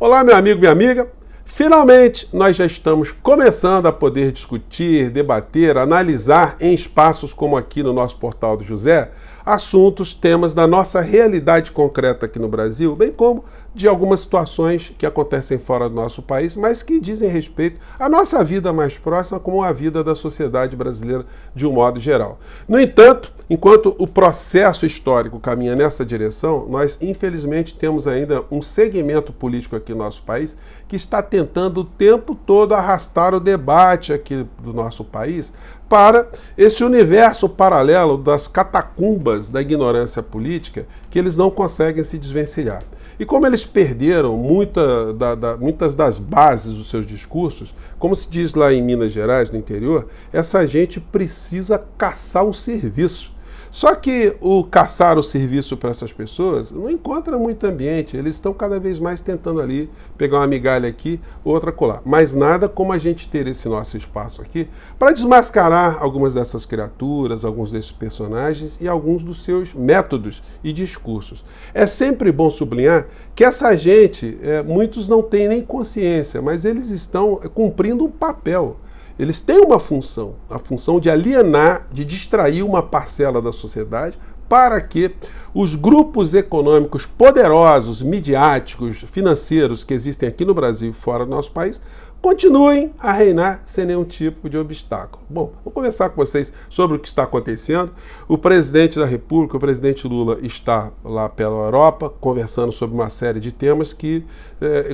Olá, meu amigo, minha amiga. Finalmente, nós já estamos começando a poder discutir, debater, analisar em espaços como aqui no nosso Portal do José, assuntos, temas da nossa realidade concreta aqui no Brasil, bem como de algumas situações que acontecem fora do nosso país, mas que dizem respeito à nossa vida mais próxima, como a vida da sociedade brasileira de um modo geral. No entanto, enquanto o processo histórico caminha nessa direção, nós infelizmente temos ainda um segmento político aqui no nosso país que está tentando o tempo todo arrastar o debate aqui do nosso país para esse universo paralelo das catacumbas da ignorância política que eles não conseguem se desvencilhar. E como eles perderam muitas das bases dos seus discursos, como se diz lá em Minas Gerais, no interior, essa gente precisa caçar um serviço. Só que o caçar o serviço para essas pessoas não encontra muito ambiente. Eles estão cada vez mais tentando ali pegar uma migalha aqui, outra colar. Mas nada como a gente ter esse nosso espaço aqui para desmascarar algumas dessas criaturas, alguns desses personagens e alguns dos seus métodos e discursos. É sempre bom sublinhar que essa gente, muitos não têm nem consciência, mas eles estão cumprindo um papel. Eles têm uma função, a função de alienar, de distrair uma parcela da sociedade para que os grupos econômicos poderosos, midiáticos, financeiros que existem aqui no Brasil e fora do nosso país continuem a reinar sem nenhum tipo de obstáculo. Bom, vou conversar com vocês sobre o que está acontecendo. O presidente da República, o presidente Lula, está lá pela Europa conversando sobre uma série de temas que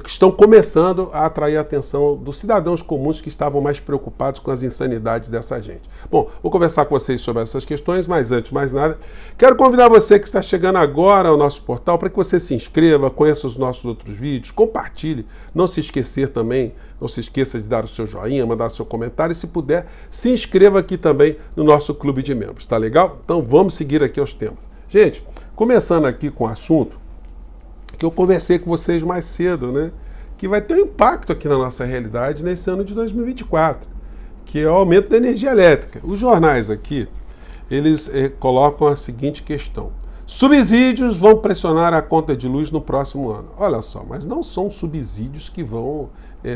estão começando a atrair a atenção dos cidadãos comuns que estavam mais preocupados com as insanidades dessa gente. Bom, vou conversar com vocês sobre essas questões, mas antes de mais nada, quero convidar você que está chegando agora ao nosso portal para que você se inscreva, conheça os nossos outros vídeos, compartilhe, não se esqueça de dar o seu joinha, mandar seu comentário e, se puder, se inscreva aqui também no nosso clube de membros, tá legal? Então vamos seguir aqui aos temas. Gente, começando aqui com o assunto que eu conversei com vocês mais cedo, né? Que vai ter um impacto aqui na nossa realidade nesse ano de 2024, que é o aumento da energia elétrica. Os jornais aqui, eles colocam a seguinte questão: subsídios vão pressionar a conta de luz no próximo ano. Olha só, mas não são subsídios que vão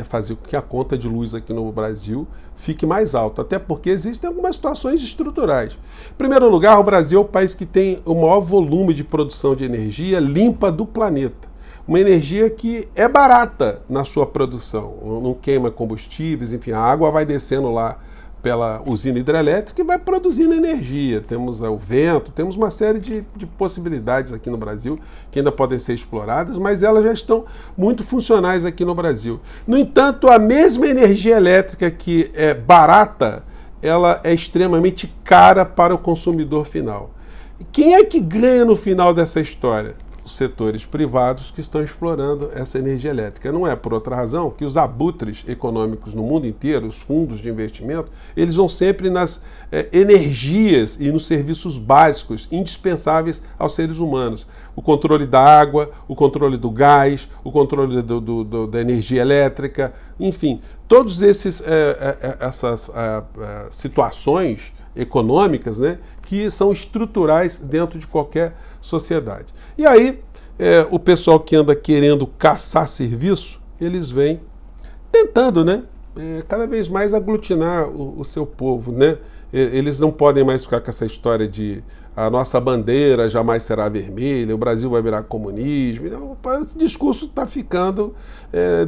fazer com que a conta de luz aqui no Brasil fique mais alta, até porque existem algumas situações estruturais. Em primeiro lugar, o Brasil é o país que tem o maior volume de produção de energia limpa do planeta. Uma energia que é barata na sua produção, não queima combustíveis, enfim, a água vai descendo lá pela usina hidrelétrica e vai produzindo energia. Temos o vento, temos uma série de possibilidades aqui no Brasil que ainda podem ser exploradas, mas elas já estão muito funcionais aqui no Brasil. No entanto, a mesma energia elétrica que é barata, ela é extremamente cara para o consumidor final. Quem é que ganha no final dessa história? Os setores privados que estão explorando essa energia elétrica. Não é por outra razão que os abutres econômicos no mundo inteiro, os fundos de investimento, eles vão sempre nas energias e nos serviços básicos indispensáveis aos seres humanos. O controle da água, o controle do gás, o controle da energia elétrica, enfim, todas essas situações econômicas, né, que são estruturais dentro de qualquer sociedade. E aí, o pessoal que anda querendo caçar serviço, eles vêm tentando, né, cada vez mais aglutinar o seu povo, né? Eles não podem mais ficar com essa história de a nossa bandeira jamais será vermelha, o Brasil vai virar comunismo. Então, esse discurso está ficando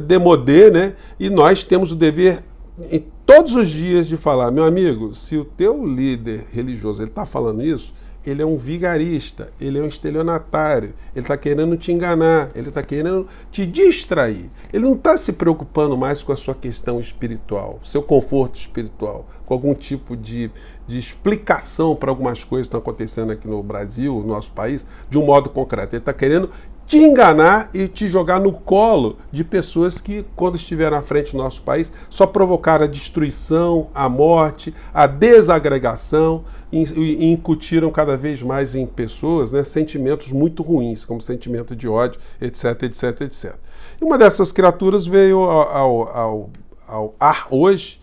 demodê, né? E nós temos o dever em todos os dias de falar: meu amigo, se o teu líder religioso está falando isso, ele é um vigarista, ele é um estelionatário, ele está querendo te enganar, ele está querendo te distrair. Ele não está se preocupando mais com a sua questão espiritual, seu conforto espiritual, com algum tipo de explicação para algumas coisas que estão acontecendo aqui no Brasil, no nosso país, de um modo concreto. Ele está querendo te enganar e te jogar no colo de pessoas que, quando estiveram à frente do nosso país, só provocaram a destruição, a morte, a desagregação e incutiram cada vez mais em pessoas, né, sentimentos muito ruins, como sentimento de ódio, etc, etc, etc. E uma dessas criaturas veio ao ar hoje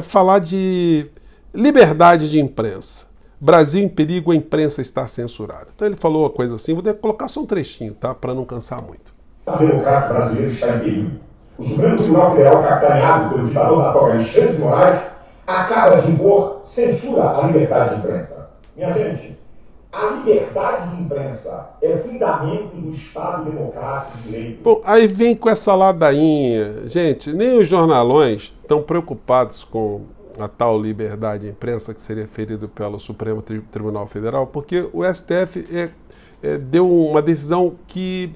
falar de liberdade de imprensa. Brasil em perigo, a imprensa está censurada. Então ele falou uma coisa assim, vou colocar só um trechinho, tá? Para não cansar muito. O democrático brasileiro está em perigo. O Supremo Tribunal Federal, capitaneado pelo ditador da toga Alexandre de Moraes, acaba de impor censura à liberdade de imprensa. Minha gente, a liberdade de imprensa é fundamento do Estado democrático de direito. Bom, aí vem com essa ladainha. Gente, nem os jornalões estão preocupados com a tal liberdade de imprensa que seria ferido pelo Supremo Tribunal Federal, porque o STF deu uma decisão que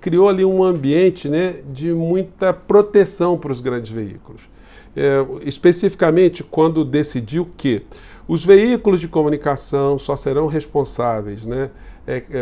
criou ali um ambiente, né, de muita proteção para os grandes veículos. Especificamente quando decidiu que os veículos de comunicação só serão responsáveis, né,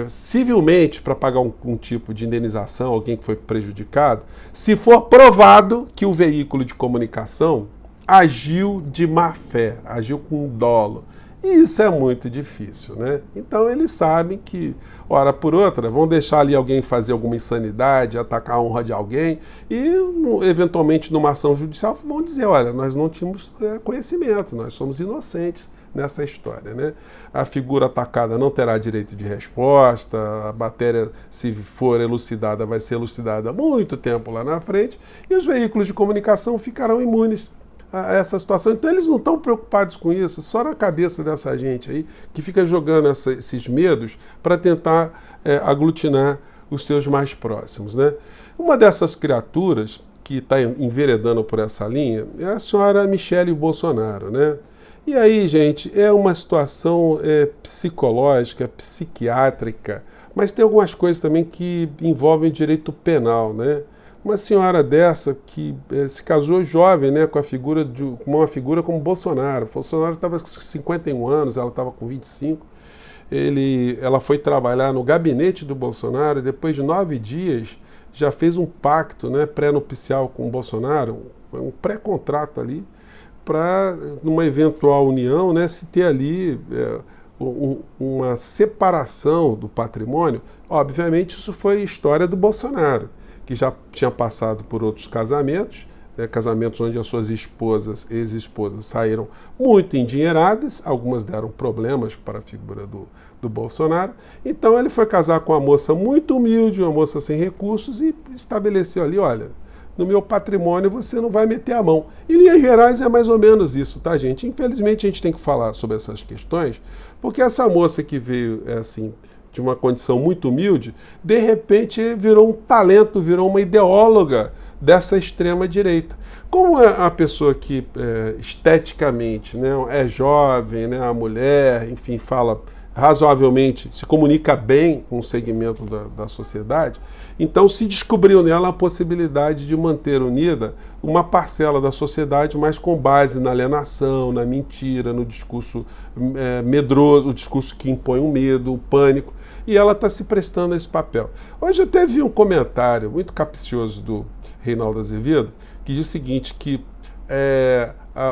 civilmente para pagar um tipo de indenização a alguém que foi prejudicado, se for provado que o veículo de comunicação agiu de má fé, agiu com dolo. E isso é muito difícil, né? Então eles sabem que, hora por outra, vão deixar ali alguém fazer alguma insanidade, atacar a honra de alguém e, eventualmente, numa ação judicial, vão dizer, olha, nós não tínhamos conhecimento, nós somos inocentes nessa história, né? A figura atacada não terá direito de resposta, a matéria, se for elucidada, vai ser elucidada há muito tempo lá na frente e os veículos de comunicação ficarão imunes a essa situação. Então eles não estão preocupados com isso, só na cabeça dessa gente aí que fica jogando esses medos para tentar aglutinar os seus mais próximos, né? Uma dessas criaturas que está enveredando por essa linha é a senhora Michele Bolsonaro, né? E aí, gente, é uma situação psicológica, psiquiátrica, mas tem algumas coisas também que envolvem direito penal, né? Uma senhora dessa que se casou jovem, né, com uma figura como Bolsonaro. Bolsonaro estava com 51 anos, ela estava com 25. Ela foi trabalhar no gabinete do Bolsonaro e depois de 9 dias já fez um pacto, né, pré-nupcial com o Bolsonaro, um pré-contrato ali, para, numa eventual união, né, se ter ali uma separação do patrimônio. Obviamente isso foi história do Bolsonaro, que já tinha passado por outros casamentos, né, casamentos onde as suas ex-esposas, saíram muito endinheiradas, algumas deram problemas para a figura do Bolsonaro. Então ele foi casar com uma moça muito humilde, uma moça sem recursos, e estabeleceu ali, olha, no meu patrimônio você não vai meter a mão. Em linhas gerais é mais ou menos isso, tá, gente? Infelizmente a gente tem que falar sobre essas questões, porque essa moça que veio, assim, de uma condição muito humilde, de repente virou um talento, virou uma ideóloga dessa extrema-direita. Como é a pessoa que esteticamente, né, é jovem, né, a mulher, enfim, fala razoavelmente, se comunica bem com o segmento da sociedade, então se descobriu nela a possibilidade de manter unida uma parcela da sociedade, mas com base na alienação, na mentira, no discurso medroso, o discurso que impõe o medo, o pânico, e ela está se prestando a esse papel. Hoje eu até vi um comentário muito capcioso do Reinaldo Azevedo, que diz o seguinte, que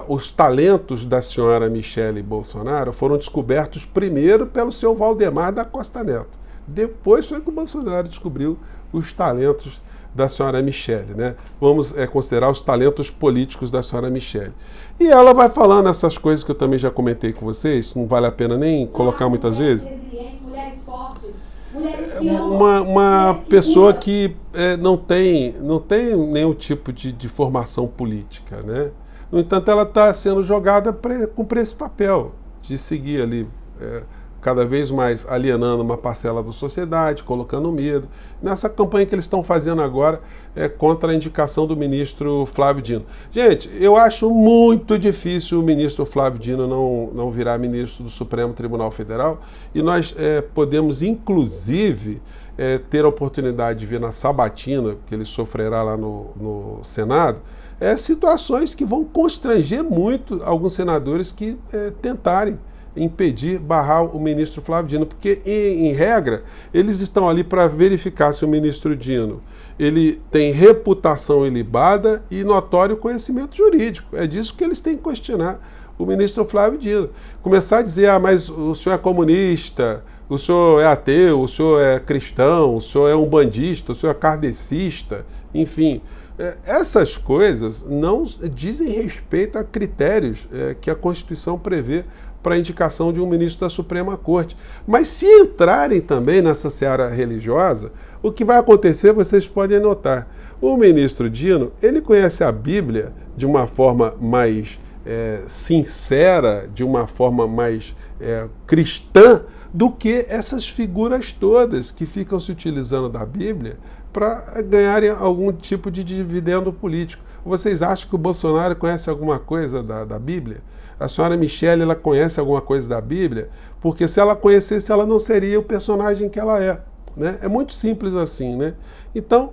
os talentos da senhora Michele Bolsonaro foram descobertos primeiro pelo seu Valdemar da Costa Neto. Depois foi que o Bolsonaro descobriu os talentos da senhora Michele, né? Vamos considerar os talentos políticos da senhora Michele. E ela vai falando essas coisas que eu também já comentei com vocês, não vale a pena nem colocar muitas vezes. Uma pessoa que não tem nenhum tipo de formação política, né? No entanto, ela está sendo jogada para cumprir esse papel, de seguir ali cada vez mais alienando uma parcela da sociedade, colocando medo. Nessa campanha que eles estão fazendo agora contra a indicação do ministro Flávio Dino. Gente, eu acho muito difícil o ministro Flávio Dino não virar ministro do Supremo Tribunal Federal, e nós podemos, inclusive, ter a oportunidade de ver na sabatina que ele sofrerá lá no Senado, situações que vão constranger muito alguns senadores que tentarem impedir, barrar o ministro Flávio Dino, porque, em regra, eles estão ali para verificar se o ministro Dino ele tem reputação ilibada e notório conhecimento jurídico. É disso que eles têm que questionar o ministro Flávio Dino. Começar a dizer, mas o senhor é comunista, o senhor é ateu, o senhor é cristão, o senhor é um bandista, o senhor é kardecista, enfim. Essas coisas não dizem respeito a critérios que a Constituição prevê para a indicação de um ministro da Suprema Corte. Mas se entrarem também nessa seara religiosa, o que vai acontecer, vocês podem notar. O ministro Dino, ele conhece a Bíblia de uma forma mais sincera, de uma forma mais cristã, do que essas figuras todas que ficam se utilizando da Bíblia para ganharem algum tipo de dividendo político. Vocês acham que o Bolsonaro conhece alguma coisa da Bíblia? A senhora Michele, ela conhece alguma coisa da Bíblia? Porque se ela conhecesse, ela não seria o personagem que ela é. Né? É muito simples assim. Né? Então,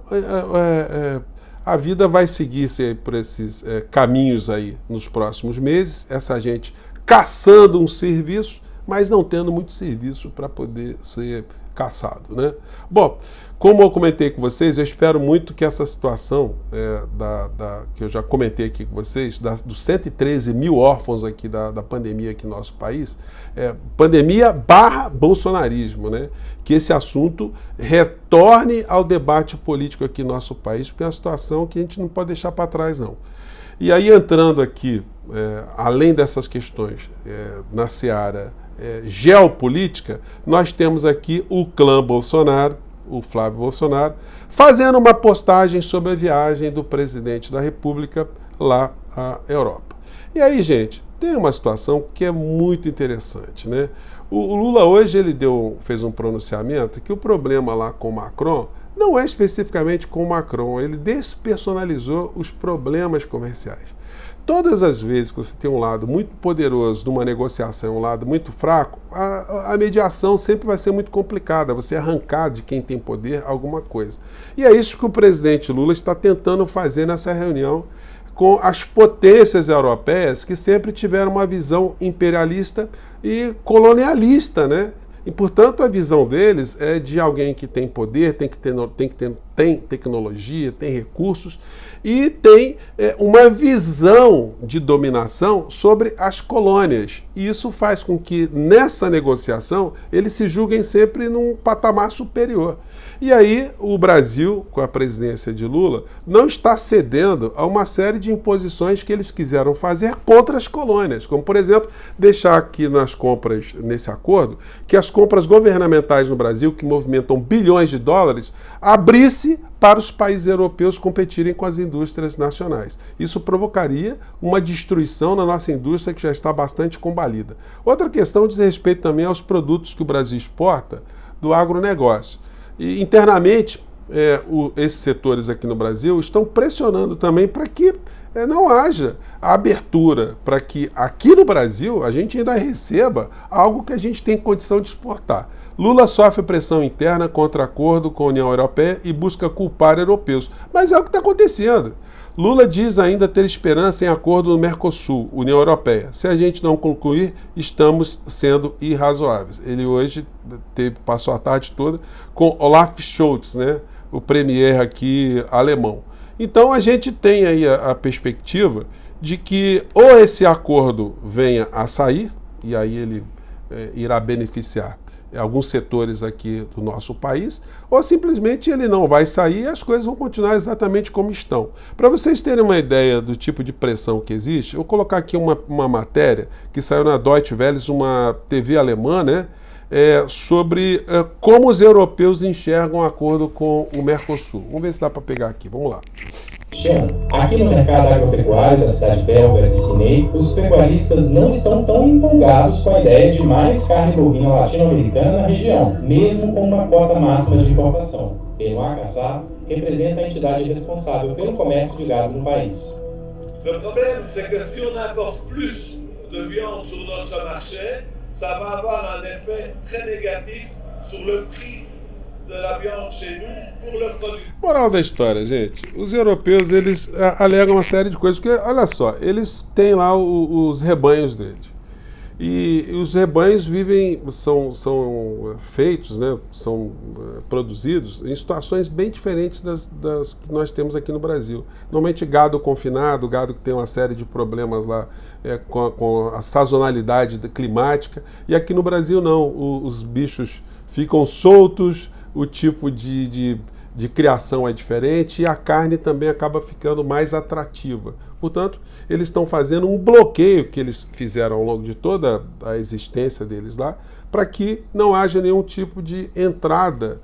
a vida vai seguir-se por esses caminhos aí nos próximos meses, essa gente caçando um serviço, mas não tendo muito serviço para poder ser caçado. Né? Bom, como eu comentei com vocês, eu espero muito que essa situação que eu já comentei aqui com vocês, dos 113 mil órfãos aqui da pandemia aqui no nosso país, pandemia / bolsonarismo, né? Que esse assunto retorne ao debate político aqui no nosso país, porque é uma situação que a gente não pode deixar para trás, não. E aí, entrando aqui, além dessas questões na seara geopolítica, nós temos aqui o clã Bolsonaro, o Flávio Bolsonaro, fazendo uma postagem sobre a viagem do presidente da República lá à Europa. E aí, gente, tem uma situação que é muito interessante, né? O Lula hoje fez um pronunciamento que o problema lá com o Macron não é especificamente com o Macron, ele despersonalizou os problemas comerciais. Todas as vezes que você tem um lado muito poderoso numa negociação, um lado muito fraco, a mediação sempre vai ser muito complicada, você arrancar de quem tem poder alguma coisa. E é isso que o presidente Lula está tentando fazer nessa reunião com as potências europeias que sempre tiveram uma visão imperialista e colonialista, né? E, portanto, a visão deles é de alguém que tem poder, tem tecnologia, tem recursos e tem uma visão de dominação sobre as colônias. E isso faz com que, nessa negociação, eles se julguem sempre num patamar superior. E aí, o Brasil, com a presidência de Lula, não está cedendo a uma série de imposições que eles quiseram fazer contra as colônias, como, por exemplo, deixar aqui nas compras, nesse acordo, que as compras governamentais no Brasil, que movimentam bilhões de dólares, abrisse para os países europeus competirem com as indústrias nacionais. Isso provocaria uma destruição na nossa indústria que já está bastante combalida. Outra questão diz respeito também aos produtos que o Brasil exporta do agronegócio. E internamente, esses setores aqui no Brasil estão pressionando também para que não haja a abertura, para que aqui no Brasil a gente ainda receba algo que a gente tem condição de exportar. Lula sofre pressão interna contra acordo com a União Europeia e busca culpar europeus. Mas é o que está acontecendo. Lula diz ainda ter esperança em acordo no Mercosul, União Europeia. Se a gente não concluir, estamos sendo irrazoáveis. Ele hoje passou a tarde toda com Olaf Scholz, né, o premier aqui alemão. Então a gente tem aí a perspectiva de que ou esse acordo venha a sair, e aí ele irá beneficiar alguns setores aqui do nosso país, ou simplesmente ele não vai sair e as coisas vão continuar exatamente como estão. Para vocês terem uma ideia do tipo de pressão que existe, eu vou colocar aqui uma matéria que saiu na Deutsche Welle, uma TV alemã, né, sobre como os europeus enxergam o acordo com o Mercosul. Vamos ver se dá para pegar aqui, vamos lá. Aqui no mercado agropecuário da cidade belga de Ciney, os pecuaristas não estão tão empolgados com a ideia de mais carne bovina latino-americana na região, mesmo com uma cota máxima de importação. Benoit Cassat representa a entidade responsável pelo comércio de gado no país. Le problème, c'est que si on importe plus de viande sur notre marché, ça va avoir un effet très négatif sur le prix de la viande chez nous pour le produit. Moral da história, gente. Os europeus, eles alegam uma série de coisas, porque, olha só, eles têm lá os rebanhos deles. E os rebanhos são feitos, né, são produzidos em situações bem diferentes das que nós temos aqui no Brasil. Normalmente gado confinado, gado que tem uma série de problemas lá com a sazonalidade climática. E aqui no Brasil não, os bichos ficam soltos, o tipo de de criação é diferente e a carne também acaba ficando mais atrativa. Portanto, eles estão fazendo um bloqueio que eles fizeram ao longo de toda a existência deles lá, para que não haja nenhum tipo de entrada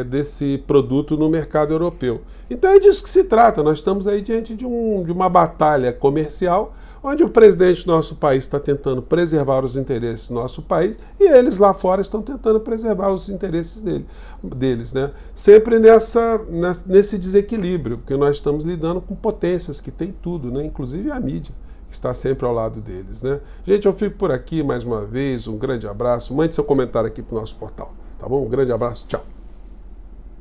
desse produto no mercado europeu. Então é disso que se trata. Nós estamos aí diante de uma batalha comercial, onde o presidente do nosso país está tentando preservar os interesses do nosso país e eles lá fora estão tentando preservar os interesses deles, né? Sempre nesse desequilíbrio, porque nós estamos lidando com potências que têm tudo, né? Inclusive a mídia, que está sempre ao lado deles, né? Gente, eu fico por aqui mais uma vez, um grande abraço, mande seu comentário aqui para o nosso portal, tá bom? Um grande abraço, tchau!